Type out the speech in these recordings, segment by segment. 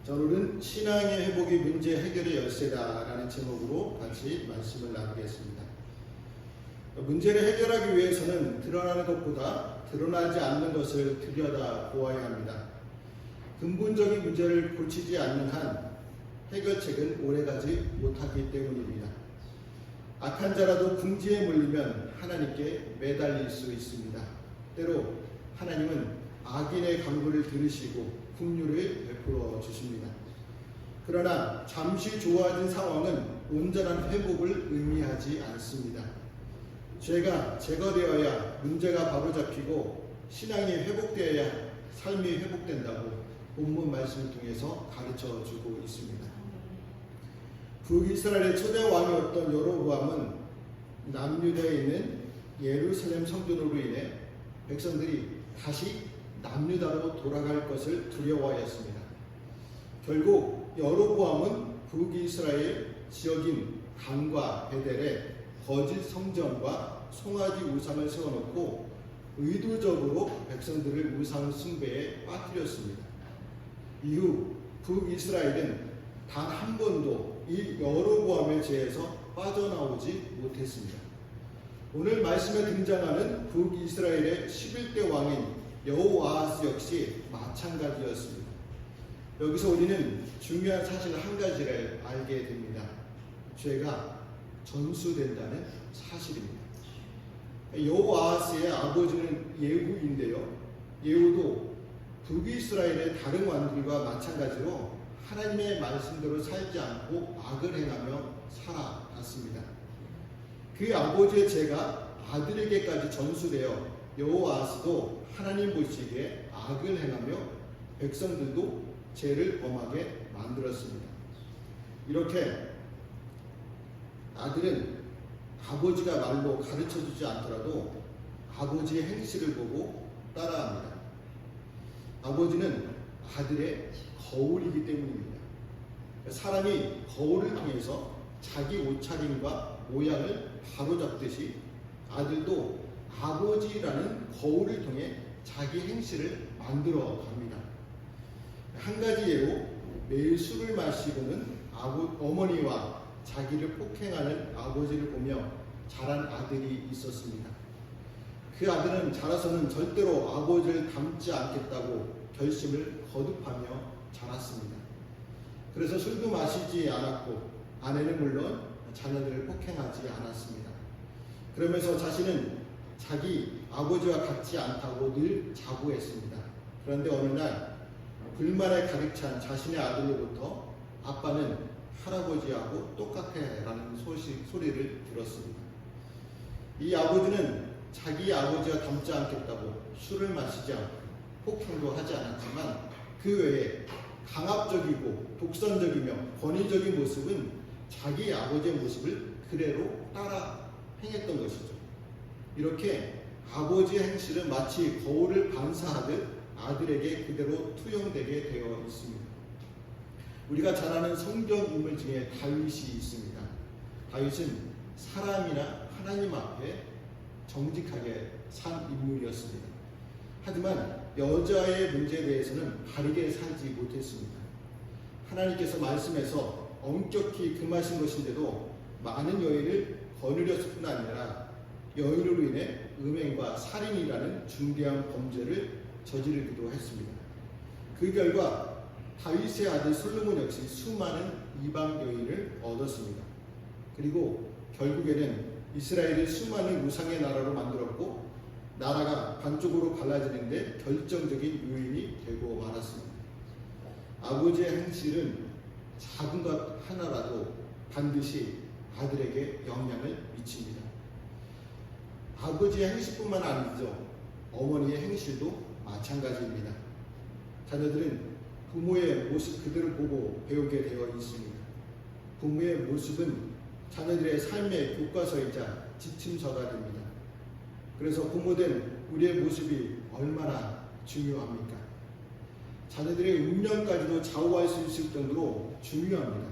자, 오늘은 신앙의 회복이 문제 해결의 열쇠다라는 제목으로 같이 말씀을 나누겠습니다. 문제를 해결하기 위해서는 드러나는 것보다 드러나지 않는 것을 들여다보아야 합니다. 근본적인 문제를 고치지 않는 한 해결책은 오래가지 못하기 때문입니다. 악한 자라도 궁지에 몰리면 하나님께 매달릴 수 있습니다. 때로 하나님은 악인의 간구를 들으시고 긍휼을 베풀어 주십니다. 그러나 잠시 좋아진 상황은 온전한 회복을 의미하지 않습니다. 죄가 제거되어야 문제가 바로잡히고 신앙이 회복되어야 삶이 회복된다고 본문 말씀을 통해서 가르쳐 주고 있습니다. 북이스라엘의 초대 왕이었던 여로보암은 남유다에 있는 예루살렘 성전으로 인해 백성들이 다시 남유다로 돌아갈 것을 두려워하였습니다. 결국 여로보암은 북이스라엘 지역인 단과 베델에 거짓 성전과 송아지 우상을 세워놓고 의도적으로 백성들을 우상 숭배에 빠뜨렸습니다. 이후 북이스라엘은 단 한 번도 이 여로보암의 죄에서 빠져나오지 못했습니다. 오늘 말씀에 등장하는 북이스라엘의 11대 왕인 여호아하스 역시 마찬가지였습니다. 여기서 우리는 중요한 사실 한 가지를 알게 됩니다. 죄가 전수된다는 사실입니다. 여호아하스의 아버지는 예후인데요. 예후도 북이스라엘의 다른 왕들과 마찬가지로 하나님의 말씀대로 살지 않고 악을 행하며 살아갔습니다. 그 아버지의 죄가 아들에게까지 전수되어 여호아하스도 하나님 보시기에 악을 행하며 백성들도 죄를 범하게 만들었습니다. 이렇게 아들은 아버지가 말로 가르쳐주지 않더라도 아버지의 행실을 보고 따라합니다. 아버지는 아들의 거울이기 때문입니다. 사람이 거울을 통해서 자기 옷차림과 모양을 바로잡듯이 아들도 아버지라는 거울을 통해 자기 행실을 만들어 갑니다. 한 가지 예로 매일 술을 마시고는 어머니와 자기를 폭행하는 아버지를 보며 자란 아들이 있었습니다. 그 아들은 자라서는 절대로 아버지를 닮지 않겠다고 결심을 거듭하며 자랐습니다. 그래서 술도 마시지 않았고 아내는 물론 자녀들을 폭행하지 않았습니다. 그러면서 자신은 자기 아버지와 같지 않다고 늘 자부했습니다. 그런데 어느 날 불만에 가득 찬 자신의 아들로부터 아빠는 할아버지하고 똑같아 라는 소리를 들었습니다. 이 아버지는 자기 아버지와 닮지 않겠다고 술을 마시지 않고 폭행도 하지 않았지만 그 외에 강압적이고 독선적이며 권위적인 모습은 자기 아버지의 모습을 그대로 따라 행했던 것이죠. 이렇게 아버지의 행실은 마치 거울을 반사하듯 아들에게 그대로 투영되게 되어 있습니다. 우리가 잘 아는 성경 인물 중에 다윗이 있습니다. 다윗은 사람이나 하나님 앞에 정직하게 산 인물이었습니다. 하지만 여자의 문제에 대해서는 바르게 살지 못했습니다. 하나님께서 말씀에서 엄격히 금하신 것인데도 많은 여인을 거느렸을 뿐 아니라 여인으로 인해 음행과 살인이라는 중대한 범죄를 저지르기도 했습니다. 그 결과 다윗의 아들 솔로몬 역시 수많은 이방 여인을 얻었습니다. 그리고 결국에는 이스라엘을 수많은 우상의 나라로 만들었고 나라가 반쪽으로 갈라지는데 결정적인 요인이 되고 말았습니다. 아버지의 행실은 작은 것 하나라도 반드시 아들에게 영향을 미칩니다. 아버지의 행실뿐만 아니죠. 어머니의 행실도 마찬가지입니다. 자녀들은 부모의 모습 그대로 보고 배우게 되어 있습니다. 부모의 모습은 자녀들의 삶의 교과서이자 지침서가 됩니다. 그래서 부모된 우리의 모습이 얼마나 중요합니까? 자녀들의 운명까지도 좌우할 수 있을 정도로 중요합니다.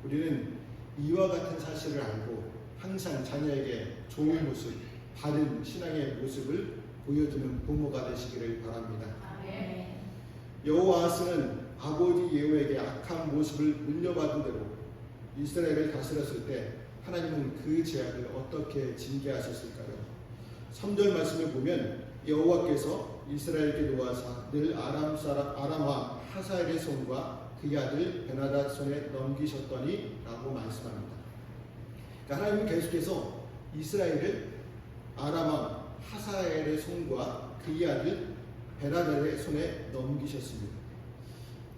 우리는 이와 같은 사실을 알고 항상 자녀에게 좋은 모습, 바른 신앙의 모습을 보여주는 부모가 되시기를 바랍니다. 여호아하스는 아버지 예후에게 악한 모습을 물려받은 대로 이스라엘을 다스렸을 때 하나님은 그 죄악을 어떻게 징계하셨을까요? 3절 말씀을 보면 여호와께서 이스라엘에게 노하사 늘 아람왕 하사엘의 손과 그의 아들 베나닷 손에 넘기셨더니 라고 말씀합니다. 그러니까 하나님은 계속해서 이스라엘을 아람왕 하사엘의 손과 그의 아들 베나닷의 손에 넘기셨습니다.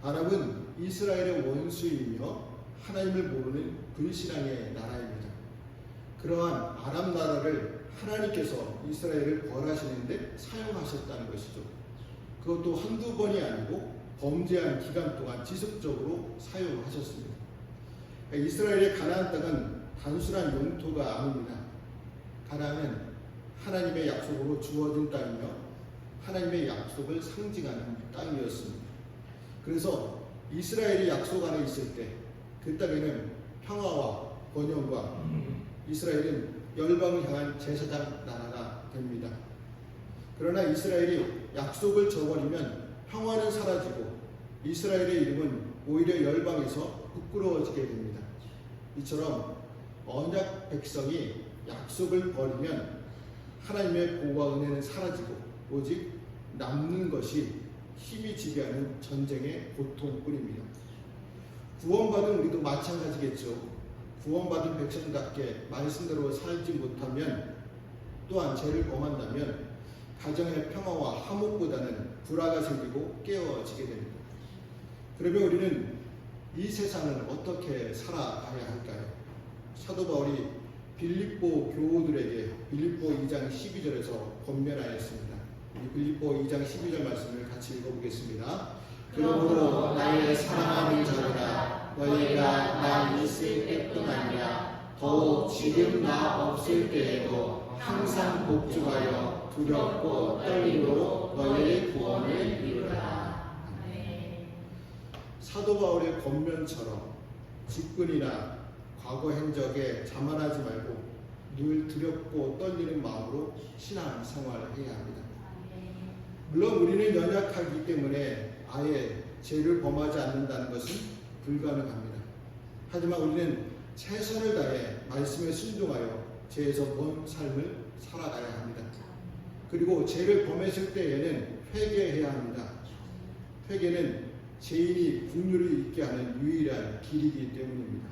아람은 이스라엘의 원수이며 하나님을 모르는 불신앙의 나라입니다. 그러한 아람 나라를 하나님께서 이스라엘을 벌하시는데 사용하셨다는 것이죠. 그것도 한두 번이 아니고 범죄한 기간 동안 지속적으로 사용하셨습니다. 이스라엘의 가나안 땅은 단순한 영토가 아닙니다. 가나안은 하나님의 약속으로 주어진 땅이며 하나님의 약속을 상징하는 땅이었습니다. 그래서 이스라엘이 약속 안에 있을 때 그 땅에는 평화와 번영과 이스라엘은 열방을 향한 제사장 나라가 됩니다. 그러나 이스라엘이 약속을 저버리면 평화는 사라지고 이스라엘의 이름은 오히려 열방에서 부끄러워지게 됩니다. 이처럼 언약 백성이 약속을 버리면 하나님의 보호와 은혜는 사라지고 오직 남는 것이 힘이 지배하는 전쟁의 고통뿐입니다. 구원받은 우리도 마찬가지겠죠. 구원받은 백성답게 말씀대로 살지 못하면 또한 죄를 범한다면 가정의 평화와 화목보다는 불화가 생기고 깨어지게 됩니다. 그러면 우리는 이 세상을 어떻게 살아가야 할까요? 사도 바울이 빌립보 교우들에게 빌립보 2장 12절에서 권면하였습니다. 빌립보 2장 12절 말씀을 같이 읽어보겠습니다. 그러므로 나의 사랑하는 자들아 너희가 나 있을 때뿐 아니라 더욱 지금 나 없을 때에도 항상 복종하여 두렵고 떨림으로 너희의 구원을 이루라. 사도 바울의 권면처럼 직분이나 과거 행적에 자만하지 말고 늘 두렵고 떨리는 마음으로 신앙 생활을 해야 합니다. 물론 우리는 연약하기 때문에 아예 죄를 범하지 않는다는 것은 불가능합니다. 하지만 우리는 최선을 다해 말씀에 순종하여 죄에서 먼 삶을 살아가야 합니다. 그리고 죄를 범했을 때에는 회개해야 합니다. 회개는 죄인이 긍휼을 잊게 하는 유일한 길이기 때문입니다.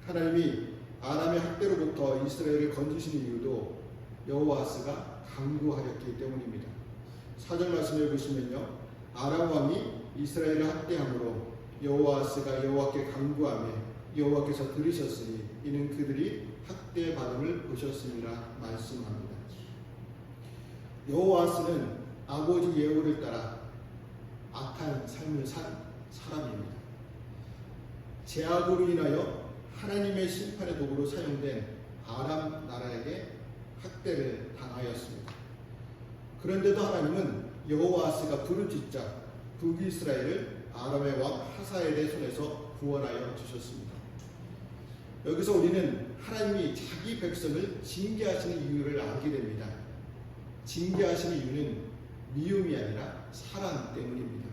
하나님이 아람의 학대로부터 이스라엘을 건지신 이유도 여호와스가 강구하였기 때문입니다. 4절 말씀을 보시면요. 아람 왕이 이스라엘을 학대함으로 여호와스가 여호와께 간구하며 여호와께서 들으셨으니 이는 그들이 학대받음을 보셨음이라 말씀합니다. 여호와스는 아버지 예후를 따라 악한 삶을 산 사람입니다. 제약으로 인하여 하나님의 심판의 도구로 사용된 아람 나라에게 학대를 당하였습니다. 그런데도 하나님은 여호와스가 부르짖자 북이스라엘을 아람의 왕 하사엘의 손에서 구원하여 주셨습니다. 여기서 우리는 하나님이 자기 백성을 징계하시는 이유를 알게 됩니다. 징계하시는 이유는 미움이 아니라 사랑 때문입니다.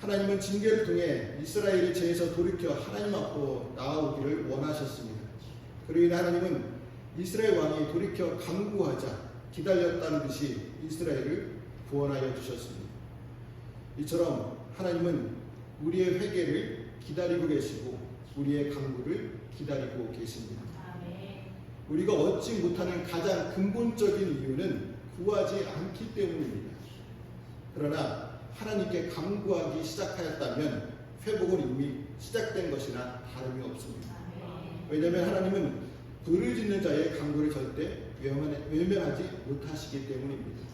하나님은 징계를 통해 이스라엘이 죄에서 돌이켜 하나님 앞으로 나아오기를 원하셨습니다. 그로 인해 하나님은 이스라엘 왕이 돌이켜 간구하자 기다렸다는 듯이 이스라엘을 구원하여 주셨습니다. 이처럼 하나님은 우리의 회개를 기다리고 계시고 우리의 간구를 기다리고 계십니다. 우리가 얻지 못하는 가장 근본적인 이유는 구하지 않기 때문입니다. 그러나 하나님께 간구하기 시작하였다면 회복은 이미 시작된 것이나 다름이 없습니다. 왜냐하면 하나님은 부르짖는 자의 간구를 절대 외면하지 못하시기 때문입니다.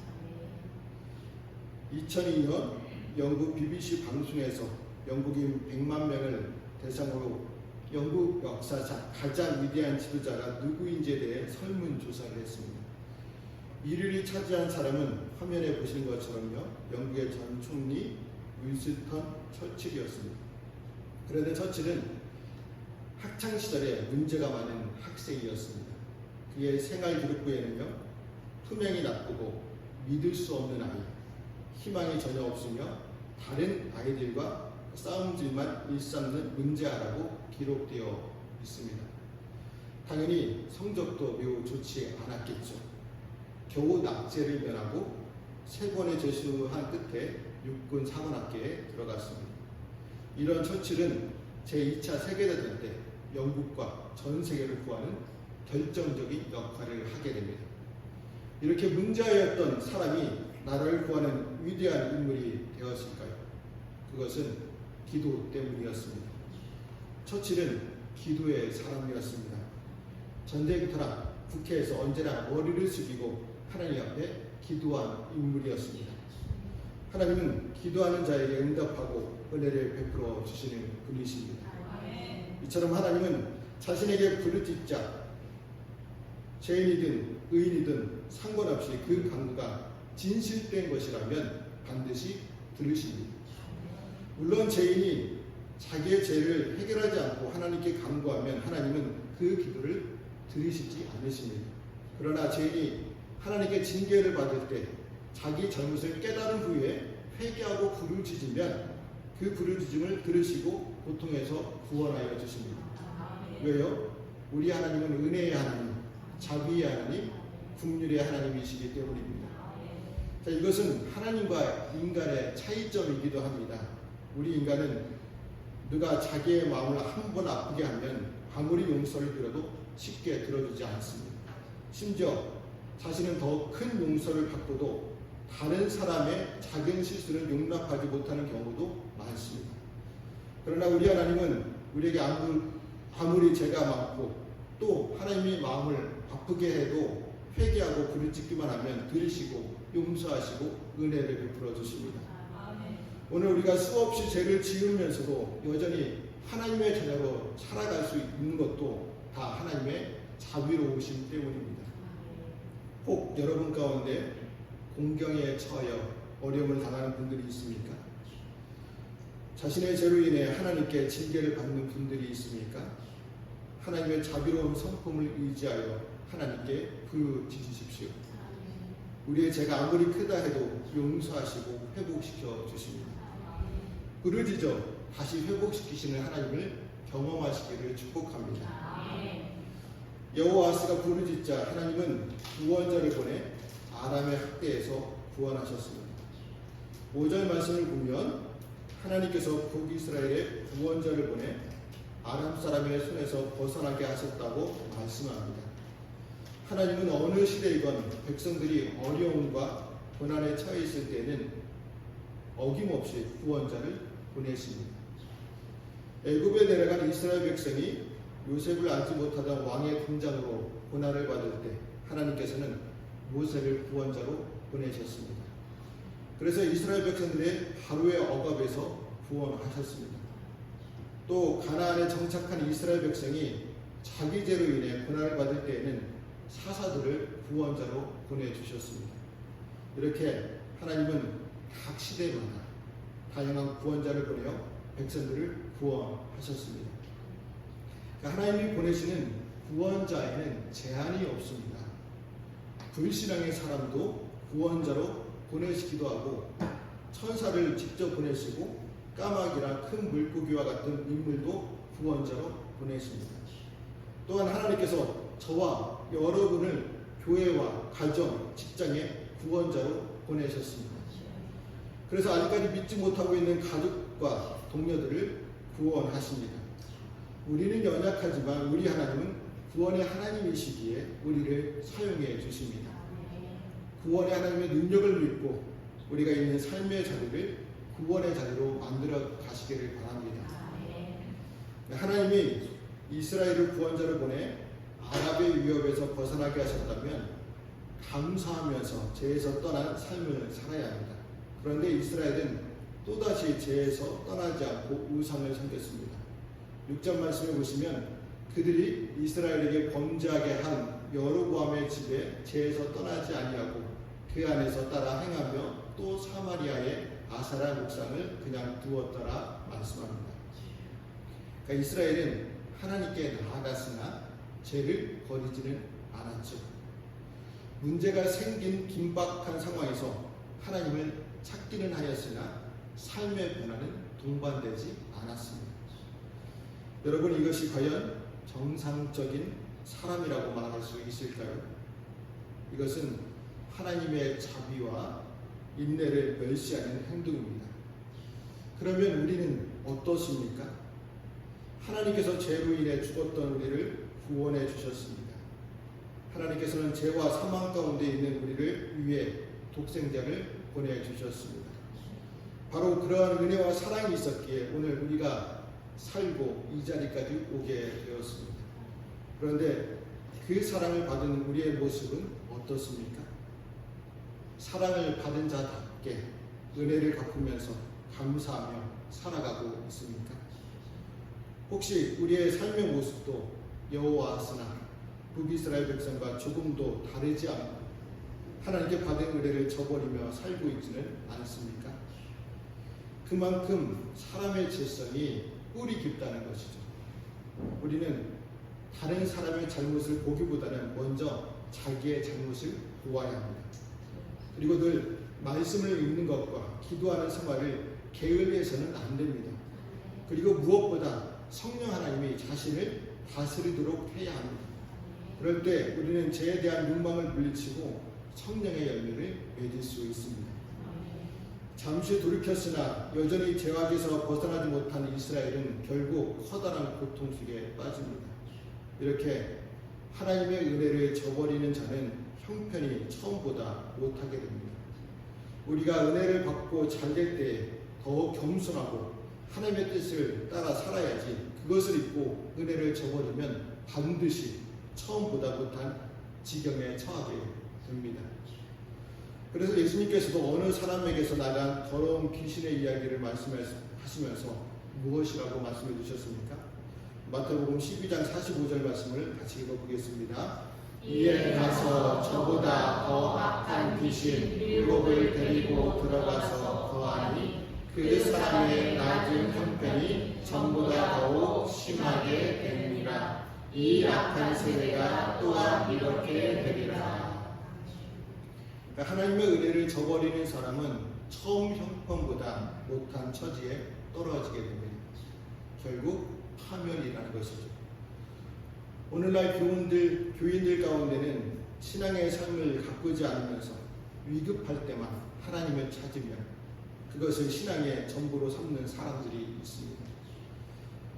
2002년 영국 BBC 방송에서 영국인 100만 명을 대상으로 영국 역사상 가장 위대한 지도자가 누구인지에 대해 설문조사를 했습니다. 1위를 차지한 사람은 화면에 보시는 것처럼요, 영국의 전 총리 윈스턴 처칠이었습니다. 그런데 처칠은 학창시절에 문제가 많은 학생이었습니다. 그의 생활 기록부에는요, 투명이 나쁘고 믿을 수 없는 아이, 희망이 전혀 없으며 다른 아이들과 싸움질만 일삼는 문제아라고 기록되어 있습니다. 당연히 성적도 매우 좋지 않았겠죠. 겨우 낙제를 면하고 3번의 재수한 끝에 육군 사관학교에 들어갔습니다. 이런 처칠은 제2차 세계대전 때 영국과 전 세계를 구하는 결정적인 역할을 하게 됩니다. 이렇게 문제아였던 사람이 나라를 구하는 위대한 인물이 되었을까요? 그것은 기도 때문이었습니다. 처칠은 기도의 사람이었습니다. 전쟁터나 국회에서 언제나 머리를 숙이고 하나님 앞에 기도한 인물이었습니다. 하나님은 기도하는 자에게 응답하고 은혜를 베풀어 주시는 분이십니다. 이처럼 하나님은 자신에게 부르짖자 죄인이든 의인이든 상관없이 그 간구가 진실된 것이라면 반드시 들으십니다. 물론 죄인이 자기의 죄를 해결하지 않고 하나님께 간구하면 하나님은 그 기도를 들으시지 않으십니다. 그러나 죄인이 하나님께 징계를 받을 때 자기 잘못을 깨달은 후에 회개하고 부르짖으면 그 부르짖음을 들으시고 고통에서 구원하여 주십니다. 왜요? 우리 하나님은 은혜의 하나님, 자비의 하나님, 긍휼의 하나님이시기 때문입니다. 자, 이것은 하나님과 인간의 차이점이기도 합니다. 우리 인간은 누가 자기의 마음을 한 번 아프게 하면 아무리 용서를 빌어도 쉽게 들어주지 않습니다. 심지어 자신은 더 큰 용서를 받고도 다른 사람의 작은 실수를 용납하지 못하는 경우도 많습니다. 그러나 우리 하나님은 우리에게 아무리 죄가 많고 또 하나님이 마음을 아프게 해도 회개하고 부르짖기만 하면 들으시고 용서하시고 은혜를 베풀어 주십니다. 오늘 우리가 수없이 죄를 지으면서도 여전히 하나님의 자녀로 살아갈 수 있는 것도 다 하나님의 자비로우심 때문입니다. 혹 여러분 가운데 공경에 처하여 어려움을 당하는 분들이 있습니까? 자신의 죄로 인해 하나님께 징계를 받는 분들이 있습니까? 하나님의 자비로운 성품을 의지하여 하나님께 부르짖으십시오. 우리의 죄가 아무리 크다 해도 용서하시고 회복시켜 주십니다. 부르짖어 다시 회복시키시는 하나님을 경험하시기를 축복합니다. 여호와스가 부르짖자 하나님은 구원자를 보내 아람의 학대에서 구원하셨습니다. 5절 말씀을 보면 하나님께서 북이스라엘의 구원자를 보내 아람 사람의 손에서 벗어나게 하셨다고 말씀합니다. 하나님은 어느 시대이건 백성들이 어려움과 고난에 처해 있을 때에는 어김없이 구원자를 보내십니다. 애굽에 내려간 이스라엘 백성이 요셉을 알지 못하던 왕의 군장으로 고난을 받을 때 하나님께서는 모세를 구원자로 보내셨습니다. 그래서 이스라엘 백성들의 하루의 억압에서 구원하셨습니다. 또 가나안에 정착한 이스라엘 백성이 자기 죄로 인해 고난을 받을 때에는 사사들을 구원자로 보내주셨습니다. 이렇게 하나님은 각 시대마다 다양한 구원자를 보내어 백성들을 구원하셨습니다. 하나님이 보내시는 구원자에는 제한이 없습니다. 불신앙의 사람도 구원자로 보내시기도 하고 천사를 직접 보내시고 까마귀나 큰 물고기와 같은 인물도 구원자로 보내십니다. 또한 하나님께서 저와 여러분을 교회와 가정, 직장에 구원자로 보내셨습니다. 그래서 아직까지 믿지 못하고 있는 가족과 동료들을 구원하십니다. 우리는 연약하지만 우리 하나님은 구원의 하나님이시기에 우리를 사용해 주십니다. 구원의 하나님의 능력을 믿고 우리가 있는 삶의 자리를 구원의 자리로 만들어 가시기를 바랍니다. 하나님이 이스라엘을 구원자로 보내 아랍의 위협에서 벗어나게 하셨다면 감사하면서 죄에서 떠난 삶을 살아야 합니다. 그런데 이스라엘은 또다시 죄에서 떠나지 않고 우상을 섬겼습니다. 6절 말씀에 보시면 그들이 이스라엘에게 범죄하게 한 여로보암의 집에 죄에서 떠나지 아니하고 그 안에서 따라 행하며 또 사마리아의 아사라 목상을 그냥 두었더라 말씀합니다. 그러니까 이스라엘은 하나님께 나아갔으나 죄를 버리지는 않았죠. 문제가 생긴 긴박한 상황에서 하나님을 찾기는 하였으나 삶의 변화는 동반되지 않았습니다. 여러분, 이것이 과연 정상적인 사람이라고 말할 수 있을까요? 이것은 하나님의 자비와 인내를 멸시하는 행동입니다. 그러면 우리는 어떻습니까? 하나님께서 죄로 인해 죽었던 우리를 구원해 주셨습니다. 하나님께서는 죄와 사망 가운데 있는 우리를 위해 독생자를 보내주셨습니다. 바로 그러한 은혜와 사랑이 있었기에 오늘 우리가 살고 이 자리까지 오게 되었습니다. 그런데 그 사랑을 받은 우리의 모습은 어떻습니까? 사랑을 받은 자답게 은혜를 갚으면서 감사하며 살아가고 있습니까? 혹시 우리의 삶의 모습도 여호와스나 북이스라엘 백성과 조금도 다르지 않고 하나님께 받은 은혜를 저버리며 살고 있지는 않습니까? 그만큼 사람의 죄성이 뿌리 깊다는 것이죠. 우리는 다른 사람의 잘못을 보기보다는 먼저 자기의 잘못을 보아야 합니다. 그리고 늘 말씀을 읽는 것과 기도하는 생활을 게을리해서는 안 됩니다. 그리고 무엇보다 성령 하나님이 자신을 다스리도록 해야 합니다. 그럴 때 우리는 죄에 대한 욕망을 물리치고 성령의 열매를 맺을 수 있습니다. 잠시 돌이켰으나 여전히 죄악에서 벗어나지 못한 이스라엘은 결국 커다란 고통 속에 빠집니다. 이렇게 하나님의 은혜를 저버리는 자는 형편이 처음보다 못하게 됩니다. 우리가 은혜를 받고 잘 될 때에 더욱 겸손하고 하나님의 뜻을 따라 살아야지 그것을 잊고 은혜를 저버리면 반드시 처음보다 못한 지경에 처하게 됩니다. 그래서 예수님께서도 어느 사람에게서 나간 더러운 귀신의 이야기를 말씀하시면서 무엇이라고 말씀해 주셨습니까? 마태복음 12장 45절 말씀을 같이 읽어보겠습니다. 이에 가서 저보다 더 악한 귀신 7을 데리고 들어가서 거하니 그 사람의 낮은 형편이 전보다 더욱 심하게 되느니라. 이 악한 세대가 또한 이렇게 되리라. 그러니까 하나님의 은혜를 저버리는 사람은 처음 형편보다 못한 처지에 떨어지게 됩니다. 결국 파멸이라는 것이죠. 오늘날 교인들 가운데는 신앙의 삶을 가꾸지 않으면서 위급할 때만 하나님을 찾으며 그것을 신앙의 전부로 삼는 사람들이 있습니다.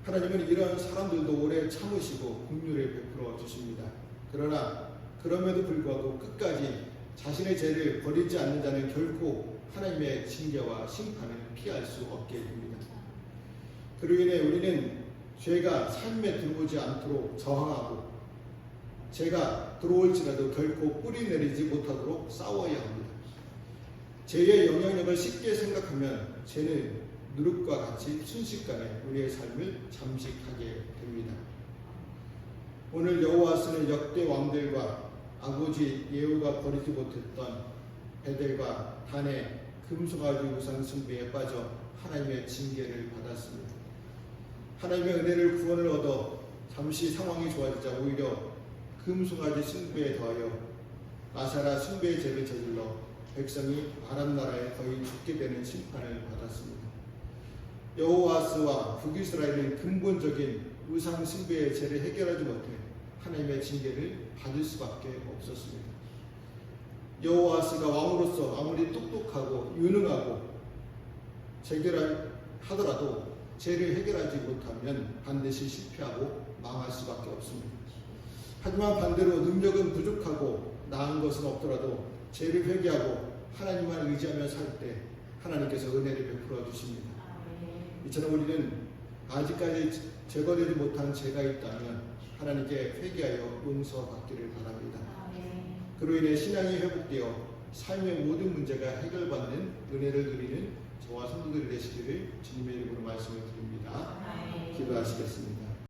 하나님은 이런 사람들도 오래 참으시고 긍휼을 베풀어 주십니다. 그러나 그럼에도 불구하고 끝까지 자신의 죄를 버리지 않는 자는 결코 하나님의 징계와 심판을 피할 수 없게 됩니다. 그로 인해 우리는 죄가 삶에 들어오지 않도록 저항하고 죄가 들어올지라도 결코 뿌리 내리지 못하도록 싸워야 합니다. 죄의 영향력을 쉽게 생각하면 죄는 누룩과 같이 순식간에 우리의 삶을 잠식하게 됩니다. 오늘 여호와스는 역대 왕들과 아버지 예후가 버리지 못했던 베델과 단의 금송아지 우상 숭배에 빠져 하나님의 징계를 받았습니다. 하나님의 은혜를 구원을 얻어 잠시 상황이 좋아지자 오히려 금송아지 숭배에 더하여 아사라 숭배의 죄를 저질러 백성이 아람 나라에 거의 죽게 되는 심판을 받았습니다. 여호와스와 북이스라엘은 근본적인 우상 숭배의 죄를 해결하지 못해 하나님의 징계를 받을 수밖에 없었습니다. 여호와스가 왕으로서 아무리 똑똑하고 유능하고 하더라도 죄를 해결하지 못하면 반드시 실패하고 망할 수밖에 없습니다. 하지만 반대로 능력은 부족하고 나은 것은 없더라도 죄를 회개하고 하나님만 의지하며 살 때 하나님께서 은혜를 베풀어 주십니다. 이처럼 우리는 아직까지 제거되지 못한 죄가 있다면 하나님께 회개하여 용서받기를 바랍니다. 그로 인해 신앙이 회복되어 삶의 모든 문제가 해결받는 은혜를 누리는 저와 성도들이 되시기를 주님의 이름으로 말씀을 드립니다. 기도하시겠습니다.